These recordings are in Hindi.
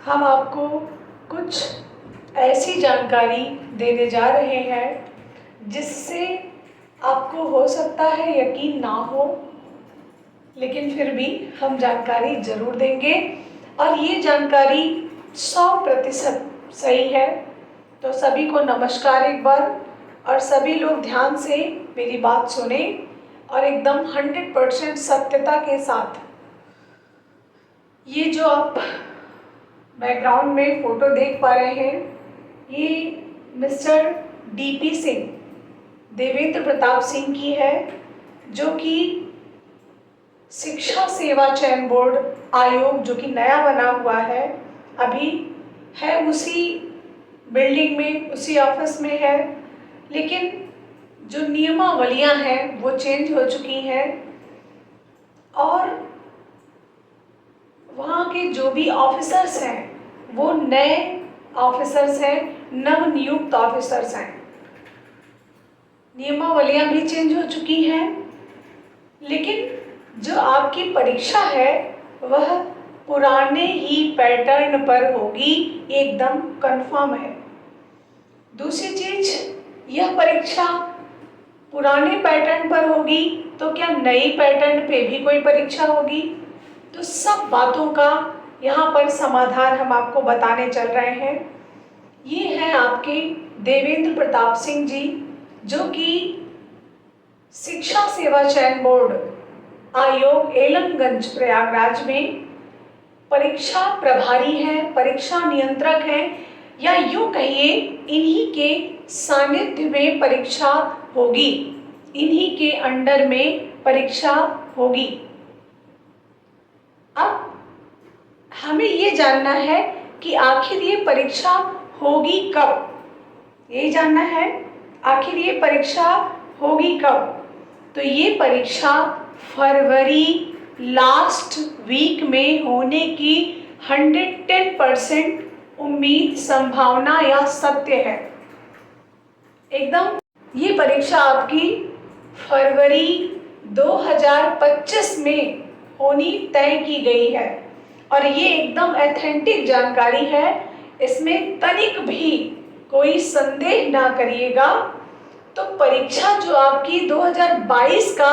हम आपको कुछ ऐसी जानकारी देने जा रहे हैं जिससे आपको हो सकता है यकीन ना हो, लेकिन फिर भी हम जानकारी ज़रूर देंगे और ये जानकारी 100% सही है। तो सभी को नमस्कार एक बार, और सभी लोग ध्यान से मेरी बात सुने और एकदम 100% सत्यता के साथ। ये जो आप बैकग्राउंड में फ़ोटो देख पा रहे हैं, ये मिस्टर DP सिंह, देवेंद्र प्रताप सिंह की है, जो कि शिक्षा सेवा चयन बोर्ड आयोग जो कि नया बना हुआ है, अभी है उसी बिल्डिंग में, उसी ऑफिस में है, लेकिन जो नियमावलियां हैं वो चेंज हो चुकी हैं और वहाँ के जो भी ऑफिसर्स हैं वो नए ऑफिसर्स हैं, नवनियुक्त ऑफिसर्स हैं। नियमावलियां भी चेंज हो चुकी हैं, लेकिन जो आपकी परीक्षा है वह पुराने ही पैटर्न पर होगी, एकदम कंफर्म है। दूसरी चीज, यह परीक्षा पुराने पैटर्न पर होगी तो क्या नई पैटर्न पे भी कोई परीक्षा होगी? तो सब बातों का यहाँ पर समाधान हम आपको बताने चल रहे हैं। ये हैं आपके देवेंद्र प्रताप सिंह जी, जो कि शिक्षा सेवा चयन बोर्ड आयोग एलमगंज प्रयागराज में परीक्षा प्रभारी हैं, परीक्षा नियंत्रक हैं, या यूँ कहिए इन्हीं के सानिध्य में परीक्षा होगी, इन्हीं के अंडर में परीक्षा होगी। अब हमें ये जानना है कि आखिर ये परीक्षा होगी कब, ये जानना है आखिर ये परीक्षा होगी कब। तो ये परीक्षा फरवरी लास्ट वीक में होने की 110% उम्मीद, संभावना या सत्य है एकदम। ये परीक्षा आपकी फरवरी 2025 में होनी तय की गई है और ये एकदम ऑथेंटिक जानकारी है, इसमें तनिक भी कोई संदेह ना करिएगा। तो परीक्षा जो आपकी 2022 का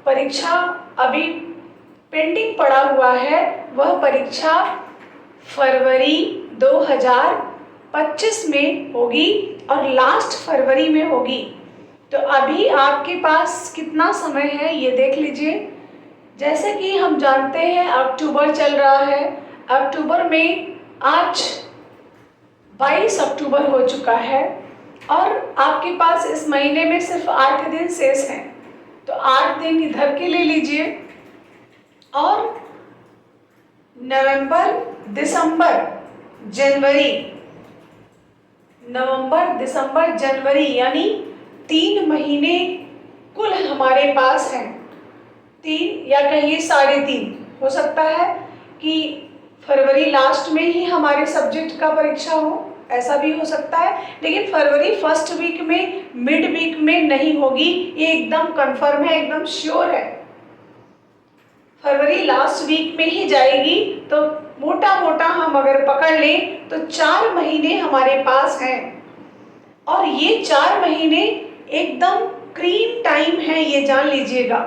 परीक्षा अभी पेंडिंग पड़ा हुआ है, वह परीक्षा फरवरी 2025 में होगी और लास्ट फरवरी में होगी। तो अभी आपके पास कितना समय है ये देख लीजिए। जैसे कि हम जानते हैं अक्टूबर चल रहा है, अक्टूबर में आज 22 अक्टूबर हो चुका है और आपके पास इस महीने में सिर्फ 8 दिन शेष हैं। तो 8 दिन इधर के ले लीजिए और नवंबर, दिसंबर, जनवरी यानी 3 महीने कुल हमारे पास हैं। 3 या कहिए 3.5, हो सकता है कि फरवरी लास्ट में ही हमारे सब्जेक्ट का परीक्षा हो, ऐसा भी हो सकता है, लेकिन फरवरी फर्स्ट वीक में, मिड वीक में नहीं होगी, ये एकदम कंफर्म है, एकदम श्योर है। फरवरी लास्ट वीक में ही जाएगी। तो मोटा मोटा हम अगर पकड़ लें तो 4 महीने हमारे पास हैं और ये 4 महीने एकदम क्रीम टाइम है, ये जान लीजिएगा।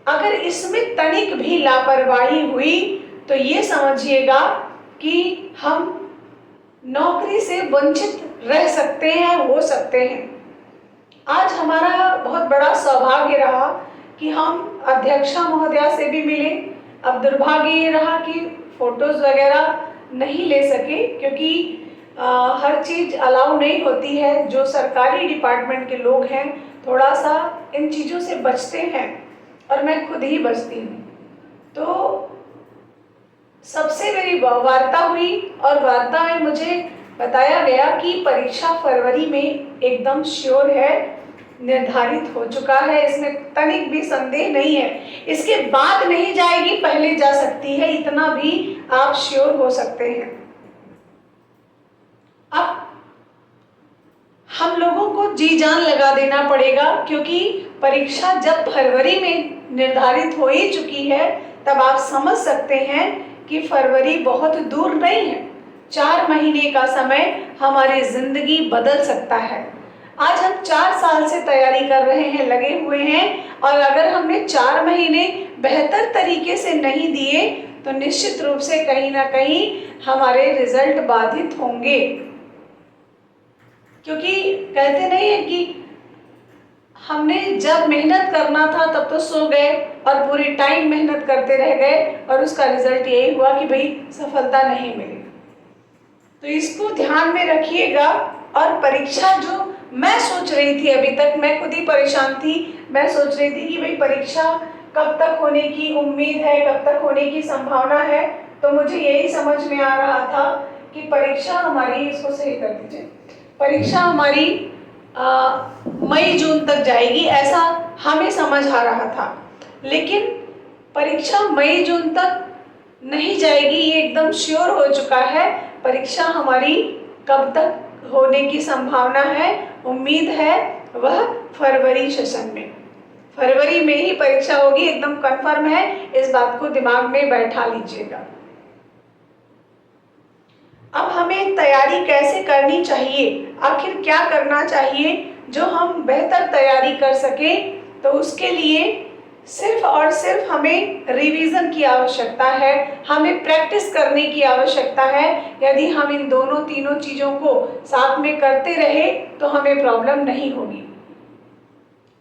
अगर इसमें तनिक भी लापरवाही हुई तो ये समझिएगा कि हम नौकरी से वंचित रह सकते हैं, हो सकते हैं। आज हमारा बहुत बड़ा सौभाग्य रहा कि हम अध्यक्षा महोदया से भी मिले। अब दुर्भाग्य ये रहा कि फोटोज़ वगैरह नहीं ले सके, क्योंकि हर चीज़ अलाउ नहीं होती है। जो सरकारी डिपार्टमेंट के लोग हैं थोड़ा सा इन चीज़ों से बचते हैं और मैं खुद ही बचती हूँ। तो सबसे मेरी वार्ता हुई और वार्ता में मुझे बताया गया कि परीक्षा फरवरी में एकदम श्योर है, निर्धारित हो चुका है, इसमें तनिक भी संदेह नहीं है। इसके बाद नहीं जाएगी, पहले जा सकती है, इतना भी आप श्योर हो सकते हैं। अब हम लोगों को जी जान लगा देना पड़ेगा, क्योंकि परीक्षा जब फरवरी में निर्धारित हो ही चुकी है, तब आप समझ सकते हैं कि फरवरी बहुत दूर नहीं है। 4 महीने का समय हमारी जिंदगी बदल सकता है। आज हम 4 साल से तैयारी कर रहे हैं, लगे हुए हैं, और अगर हमने 4 महीने बेहतर तरीके से नहीं दिए तो निश्चित रूप से कहीं ना कहीं हमारे रिजल्ट बाधित होंगे। क्योंकि कहते नहीं है कि हमने जब मेहनत करना था तब तो सो गए और पूरी टाइम मेहनत करते रह गए और उसका रिजल्ट यही हुआ कि भाई सफलता नहीं मिली। तो इसको ध्यान में रखिएगा। और परीक्षा जो मैं सोच रही थी, अभी तक मैं खुद ही परेशान थी, मैं सोच रही थी कि भाई परीक्षा कब तक होने की उम्मीद है, कब तक होने की संभावना है। तो मुझे यही समझ में आ रहा था कि परीक्षा हमारी, इसको सही कर दीजिए, परीक्षा हमारी मई जून तक जाएगी, ऐसा हमें समझ आ रहा था। लेकिन परीक्षा मई जून तक नहीं जाएगी, ये एकदम श्योर हो चुका है। परीक्षा हमारी कब तक होने की संभावना है, उम्मीद है, वह फरवरी सेशन में, फरवरी में ही परीक्षा होगी, एकदम कंफर्म है। इस बात को दिमाग में बैठा लीजिएगा। अब हमें तैयारी कैसे करनी चाहिए, आखिर क्या करना चाहिए जो हम बेहतर तैयारी कर सकें? तो उसके लिए सिर्फ और सिर्फ हमें रिवीजन की आवश्यकता है, हमें प्रैक्टिस करने की आवश्यकता है। यदि हम इन दोनों तीनों चीज़ों को साथ में करते रहे तो हमें प्रॉब्लम नहीं होगी।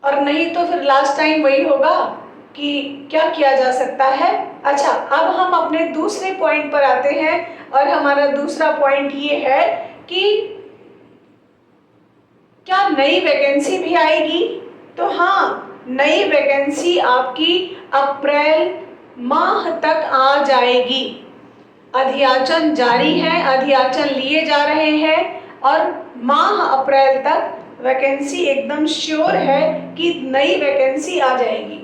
और नहीं तो फिर लास्ट टाइम वही होगा कि क्या किया जा सकता है। अच्छा, अब हम अपने दूसरे पॉइंट पर आते हैं, और हमारा दूसरा पॉइंट ये है कि क्या नई वैकेंसी भी आएगी? तो हाँ, नई वैकेंसी आपकी अप्रैल माह तक आ जाएगी। अधियाचन जारी है, अधियाचन लिए जा रहे हैं, और माह अप्रैल तक वैकेंसी एकदम श्योर है कि नई वैकेंसी आ जाएगी।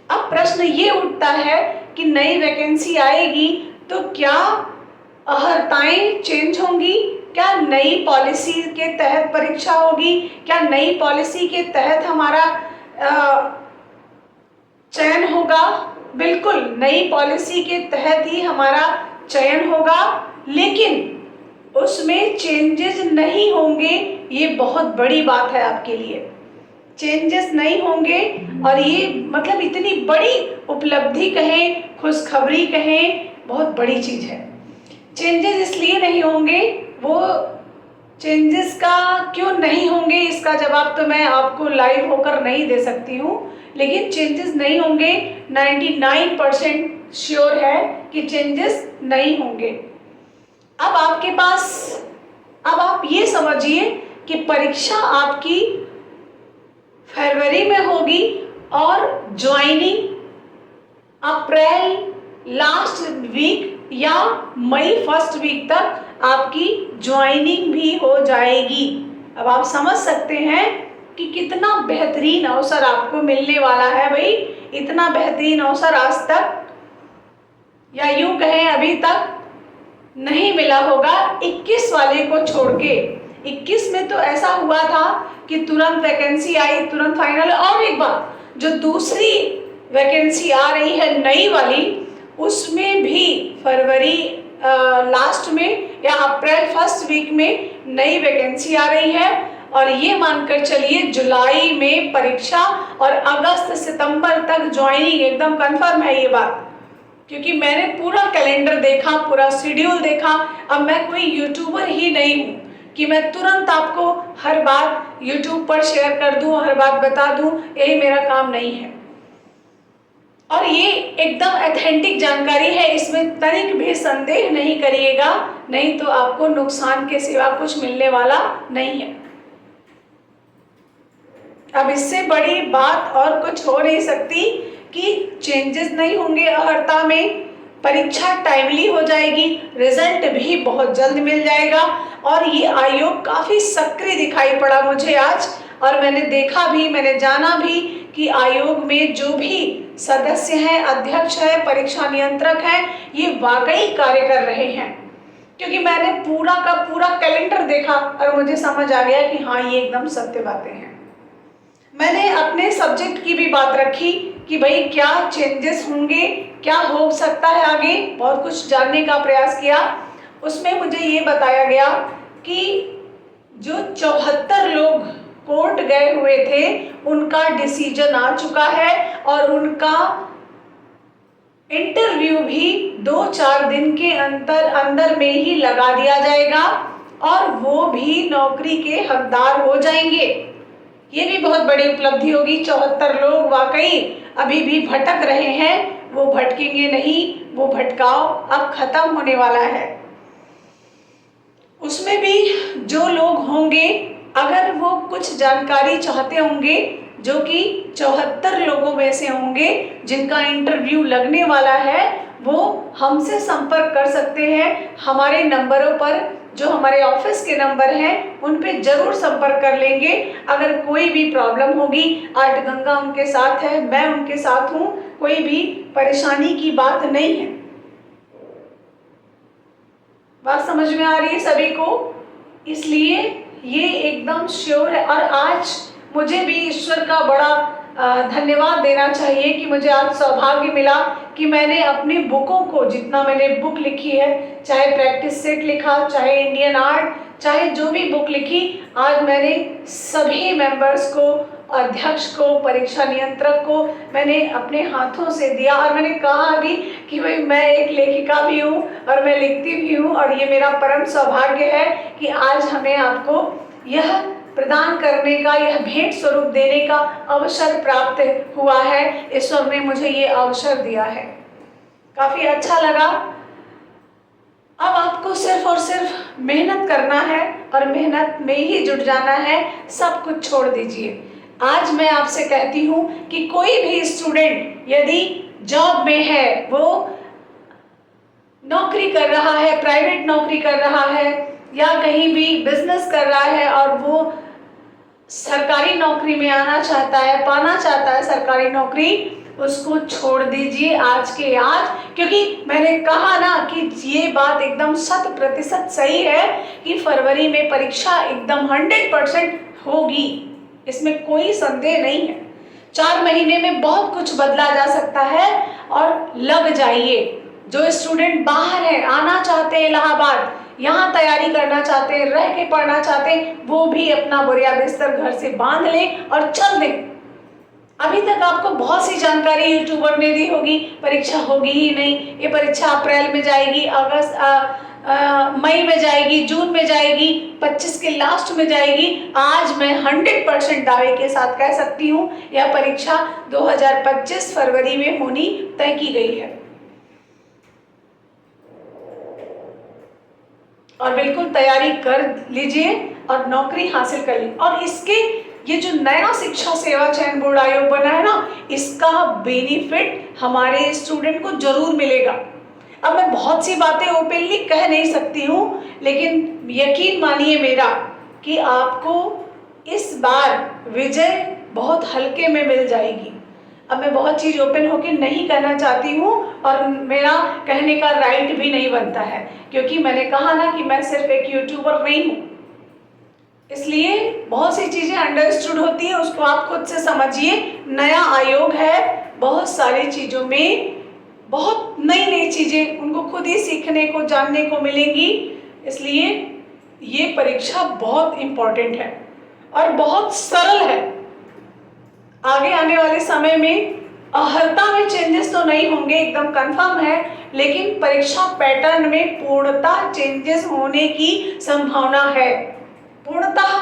अब प्रश्न ये उठता है कि नई वैकेंसी आएगी तो क्या अहर्ताएं चेंज होंगी? क्या नई पॉलिसी के तहत परीक्षा होगी? क्या नई पॉलिसी के तहत हमारा चयन होगा? बिल्कुल, नई पॉलिसी के तहत ही हमारा चयन होगा, लेकिन उसमें चेंजेस नहीं होंगे। ये बहुत बड़ी बात है आपके लिए, चेंजेस नहीं होंगे। और ये मतलब इतनी बड़ी उपलब्धि कहें, खुशखबरी कहें, बहुत बड़ी चीज़ है। चेंजेस इसलिए नहीं होंगे, वो चेंजेस का क्यों नहीं होंगे इसका जवाब तो मैं आपको लाइव होकर नहीं दे सकती हूँ, लेकिन चेंजेस नहीं होंगे, 99% श्योर है कि चेंजेस नहीं होंगे। अब आपके पास, अब आप ये समझिए कि परीक्षा आपकी फरवरी में होगी और ज्वाइनिंग अप्रैल लास्ट वीक या मई फर्स्ट वीक तक आपकी ज्वाइनिंग भी हो जाएगी। अब आप समझ सकते हैं कि कितना बेहतरीन अवसर आपको मिलने वाला है। भाई, इतना बेहतरीन अवसर आज तक, या यूं कहें अभी तक नहीं मिला होगा, 21 वाले को छोड़ के। 21 में तो ऐसा हुआ था कि तुरंत वैकेंसी आई, तुरंत फाइनल। और एक बात, जो दूसरी वैकेंसी आ रही है नई वाली, उसमें भी फरवरी लास्ट में या अप्रैल फर्स्ट वीक में नई वैकेंसी आ रही है। और ये मानकर चलिए जुलाई में परीक्षा और अगस्त सितंबर तक ज्वाइनिंग, एकदम कंफर्म है ये बात, क्योंकि मैंने पूरा कैलेंडर देखा, पूरा शेड्यूल देखा। अब मैं कोई यूट्यूबर ही नहीं हूँ कि मैं तुरंत आपको हर बात यूट्यूब पर शेयर कर दूँ, हर बात बता दूँ, यही मेरा काम नहीं है। और ये एकदम ऑथेंटिक जानकारी है, इसमें तनिक भी संदेह नहीं करिएगा, नहीं तो आपको नुकसान के सिवा कुछ मिलने वाला नहीं है। अब इससे बड़ी बात और कुछ हो नहीं सकती कि चेंजेस नहीं होंगे अहर्ता में, परीक्षा टाइमली हो जाएगी, रिजल्ट भी बहुत जल्द मिल जाएगा। और ये आयोग काफ़ी सक्रिय दिखाई पड़ा मुझे आज, और मैंने देखा भी, मैंने जाना भी कि आयोग में जो भी सदस्य हैं, अध्यक्ष है, परीक्षा नियंत्रक हैं, ये वाकई कार्य कर रहे हैं। क्योंकि मैंने पूरा का पूरा कैलेंडर देखा और मुझे समझ आ गया कि हाँ, ये एकदम सत्य बातें हैं। मैंने अपने सब्जेक्ट की भी बात रखी कि भाई क्या चेंजेस होंगे, क्या हो सकता है आगे, बहुत कुछ जानने का प्रयास किया। उसमें मुझे ये बताया गया कि जो 74 लोग कोर्ट गए हुए थे उनका डिसीजन आ चुका है और उनका इंटरव्यू भी 2-4 दिन के अंदर में ही लगा दिया जाएगा और वो भी नौकरी के हकदार हो जाएंगे। ये भी बहुत बड़ी उपलब्धि होगी। 74 लोग वाकई अभी भी भटक रहे हैं, वो भटकेंगे नहीं, वो भटकाव अब खत्म होने वाला है। उसमें भी जो लोग होंगे, अगर वो कुछ जानकारी चाहते होंगे, जो कि 74 लोगों में से होंगे जिनका इंटरव्यू लगने वाला है, वो हमसे संपर्क कर सकते हैं। हमारे नंबरों पर, जो हमारे ऑफिस के नंबर हैं, उन पे जरूर संपर्क कर लेंगे। अगर कोई भी प्रॉब्लम होगी, आर्ट गंगा उनके साथ है, मैं उनके साथ हूँ, कोई भी परेशानी की बात नहीं है। बात समझ में आ रही है सभी को? इसलिए ये एकदम श्योर है। और आज मुझे भी ईश्वर का बड़ा धन्यवाद देना चाहिए कि मुझे आज सौभाग्य मिला कि मैंने अपनी बुकों को, जितना मैंने बुक लिखी है, चाहे प्रैक्टिस सेट लिखा, चाहे इंडियन आर्ट, चाहे जो भी बुक लिखी, आज मैंने सभी मेंबर्स को, अध्यक्ष को, परीक्षा नियंत्रक को मैंने अपने हाथों से दिया। और मैंने कहा भी कि भाई मैं एक लेखिका भी हूँ और मैं लिखती भी हूँ और ये मेरा परम सौभाग्य है कि आज हमें आपको यह प्रदान करने का, यह भेंट स्वरूप देने का अवसर प्राप्त हुआ है। ईश्वर ने मुझे ये अवसर दिया है, काफी अच्छा लगा। अब आपको सिर्फ और सिर्फ मेहनत करना है और मेहनत में ही जुट जाना है, सब कुछ छोड़ दीजिए। आज मैं आपसे कहती हूँ कि कोई भी स्टूडेंट यदि जॉब में है, वो नौकरी कर रहा है, प्राइवेट नौकरी कर रहा है या कहीं भी बिजनेस कर रहा है और वो सरकारी नौकरी में आना चाहता है, पाना चाहता है सरकारी नौकरी, उसको छोड़ दीजिए आज के आज। क्योंकि मैंने कहा ना कि ये बात एकदम 100% सही है कि फरवरी में परीक्षा एकदम 100% होगी, इसमें कोई संदेह नहीं है। 4 महीने में बहुत कुछ बदला जा सकता है और लग जाइए। जो स्टूडेंट बाहर है, आना चाहते हैं इलाहाबाद, यहाँ तैयारी करना चाहते हैं, रह के पढ़ना चाहते हैं, वो भी अपना बोरिया बिस्तर घर से बांध लें और चल दें। अभी तक आपको बहुत सी जानकारी यूट्यूबर ने दी होगी, परीक्षा होगी ही नहीं, ये परीक्षा अप्रैल में जाएगी, मई में जाएगी, जून में जाएगी, 25 के लास्ट में जाएगी। आज मैं 100% दावे के साथ कह सकती हूँ यह परीक्षा 2025 फरवरी में होनी तय की गई है और बिल्कुल तैयारी कर लीजिए और नौकरी हासिल कर ली। और इसके ये जो नया शिक्षा सेवा चयन बोर्ड आयोग बना है ना, इसका बेनिफिट हमारे स्टूडेंट को जरूर मिलेगा। अब मैं बहुत सी बातें ओपनली कह नहीं सकती हूँ, लेकिन यकीन मानिए मेरा कि आपको इस बार विजय बहुत हल्के में मिल जाएगी। अब मैं बहुत चीज़ ओपन होकर नहीं कहना चाहती हूँ और मेरा कहने का राइट भी नहीं बनता है, क्योंकि मैंने कहा ना कि मैं सिर्फ एक यूट्यूबर नहीं हूँ, इसलिए बहुत सी चीज़ें अंडरस्टूड होती है, उसको आप खुद से समझिए। नया आयोग है, बहुत सारी चीज़ों में बहुत नई नई चीज़ें उनको खुद ही सीखने को, जानने को मिलेंगी। इसलिए ये परीक्षा बहुत इम्पोर्टेंट है और बहुत सरल है। आगे आने वाले समय में अर्हता में चेंजेस तो नहीं होंगे, एकदम कंफर्म है, लेकिन परीक्षा पैटर्न में पूर्णतः चेंजेस होने की संभावना है। पूर्णतः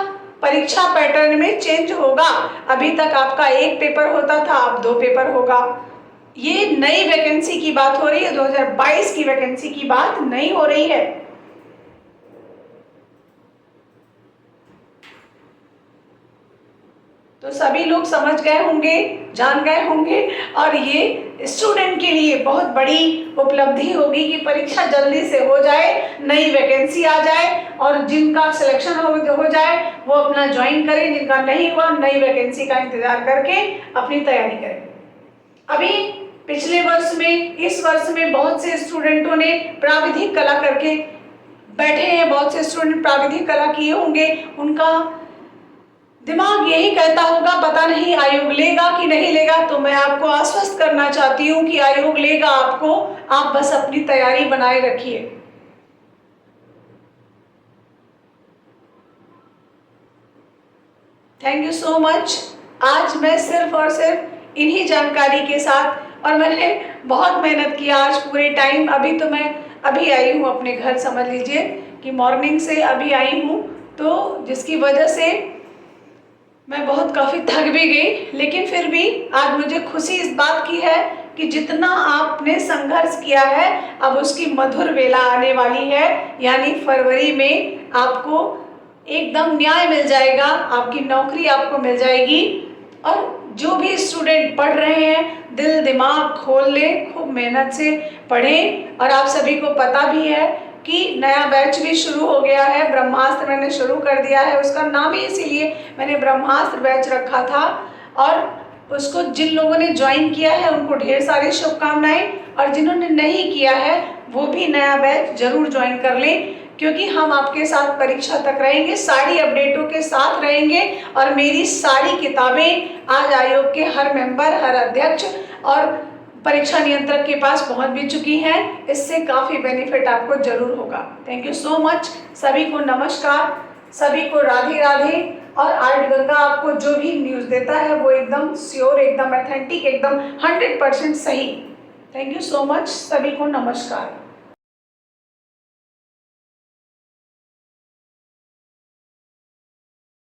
परीक्षा पैटर्न में चेंज होगा। अभी तक आपका एक पेपर होता था, अब 2 पेपर होगा। ये नई वैकेंसी की बात हो रही है, 2022 की वैकेंसी की बात नहीं हो रही है। तो सभी लोग समझ गए होंगे, जान गए होंगे और ये स्टूडेंट के लिए बहुत बड़ी उपलब्धि होगी कि परीक्षा जल्दी से हो जाए, नई वैकेंसी आ जाए और जिनका सिलेक्शन हो जाए वो अपना ज्वाइन करें, जिनका नहीं हुआ नई वैकेंसी का इंतजार करके अपनी तैयारी करें। अभी पिछले वर्ष में, इस वर्ष में बहुत से स्टूडेंटों ने प्राविधिक कला करके बैठे हैं, बहुत से स्टूडेंट प्राविधिक कला किए होंगे, उनका दिमाग यही कहता होगा पता नहीं आयोग लेगा कि नहीं लेगा। तो मैं आपको आश्वस्त करना चाहती हूँ कि आयोग लेगा आपको, आप बस अपनी तैयारी बनाए रखिए। Thank you so much. आज मैं सिर्फ और सिर्फ इन्हीं जानकारी के साथ, और मैंने बहुत मेहनत किया आज पूरे टाइम। अभी तो मैं अभी आई हूँ अपने घर, समझ लीजिए कि मॉर्निंग से अभी आई हूँ, तो जिसकी वजह से मैं बहुत काफ़ी थक भी गई। लेकिन फिर भी आज मुझे खुशी इस बात की है कि जितना आपने संघर्ष किया है, अब उसकी मधुर वेला आने वाली है। यानी फरवरी में आपको एकदम न्याय मिल जाएगा, आपकी नौकरी आपको मिल जाएगी। और जो भी स्टूडेंट पढ़ रहे हैं, दिल दिमाग खोल लें, खूब मेहनत से पढ़ें। और आप सभी को पता भी है कि नया बैच भी शुरू हो गया है, ब्रह्मास्त्र मैंने शुरू कर दिया है। उसका नाम ही इसीलिए मैंने ब्रह्मास्त्र बैच रखा था। और उसको जिन लोगों ने ज्वाइन किया है उनको ढेर सारी शुभकामनाएं, और जिन्होंने नहीं किया है वो भी नया बैच जरूर ज्वाइन कर लें, क्योंकि हम आपके साथ परीक्षा तक रहेंगे, सारी अपडेटों के साथ रहेंगे। और मेरी सारी किताबें आज आयोग के हर मेंबर, हर अध्यक्ष और परीक्षा नियंत्रक के पास पहुंच भी चुकी हैं। इससे काफ़ी बेनिफिट आपको जरूर होगा। Thank you so much. सभी को नमस्कार, सभी को राधे राधे। और आर्ट गंगा आपको जो भी न्यूज़ देता है वो एकदम श्योर, एकदम ऑथेंटिक, एकदम 100% सही। Thank you so much. सभी को नमस्कार।